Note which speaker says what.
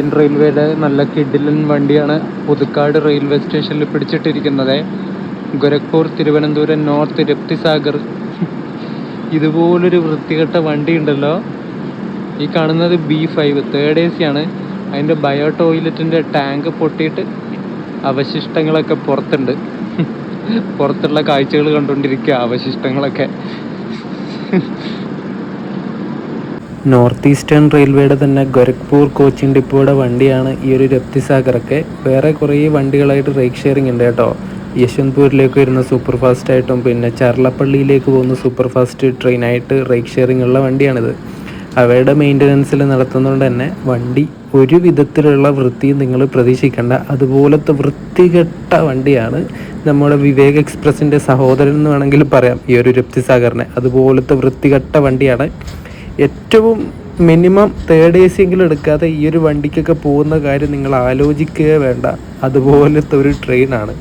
Speaker 1: Indian റെയിൽവേയുടെ നല്ല കിഡിലൻ വണ്ടിയാണ് പുതുക്കാട് റെയിൽവേ സ്റ്റേഷനിൽ പിടിച്ചിട്ടിരിക്കുന്നത്. ഗോരഖ്പൂർ തിരുവനന്തപുരം നോർത്ത് രപ്തിസാഗർ. ഇതുപോലൊരു വൃത്തികെട്ട വണ്ടി ഉണ്ടല്ലോ. ഈ കാണുന്നത് B5 3rd AC ആണ്. അതിൻ്റെ ബയോ ടോയ്ലറ്റിൻ്റെ ടാങ്ക് പൊട്ടിയിട്ട് അവശിഷ്ടങ്ങളൊക്കെ പുറത്തുണ്ട്. പുറത്തുള്ള കാഴ്ചകൾ കണ്ടുകൊണ്ടിരിക്കുക അവശിഷ്ടങ്ങളൊക്കെ. നോർത്ത് ഈസ്റ്റേൺ റെയിൽവേയുടെ തന്നെ ഗോരഖ്പൂർ കോച്ചിങ് ഡിപ്പോയുടെ വണ്ടിയാണ് ഈ ഒരു രപ്തിസാഗറൊക്കെ. വേറെ കുറേ വണ്ടികളായിട്ട് റൈഡ് ഷെയറിംഗ് ഉണ്ട് കേട്ടോ. യശ്വന്ത്പൂരിലേക്ക് വരുന്ന സൂപ്പർ ഫാസ്റ്റ് ആയിട്ടും പിന്നെ ചർലപ്പള്ളിയിലേക്ക് പോകുന്ന സൂപ്പർ ഫാസ്റ്റ് ട്രെയിനായിട്ട് റൈഡ് ഷെയറിംഗ് ഉള്ള വണ്ടിയാണിത്. അവയുടെ മെയിൻ്റനൻസിൽ നടത്തുന്നതുകൊണ്ട് തന്നെ വണ്ടി ഒരു വിധത്തിലുള്ള വൃത്തിയും നിങ്ങൾ പ്രതീക്ഷിക്കേണ്ട. അതുപോലത്തെ വൃത്തികെട്ട വണ്ടിയാണ്. നമ്മുടെ വിവേക് എക്സ്പ്രസിൻ്റെ സഹോദരൻ എന്ന് വേണമെങ്കിൽ പറയാം ഈ ഒരു രപ്തിസാഗറിനെ. അതുപോലത്തെ വൃത്തികെട്ട വണ്ടിയാണ്. ഏറ്റവും മിനിമം 3rd AC എങ്കിലും എടുക്കാതെ ഈ ഒരു വണ്ടിക്കൊക്കെ പോകുന്ന കാര്യം നിങ്ങൾ ആലോചിക്കുകയേ വേണ്ട. അതുപോലത്തെ ഒരു ട്രെയിനാണ്.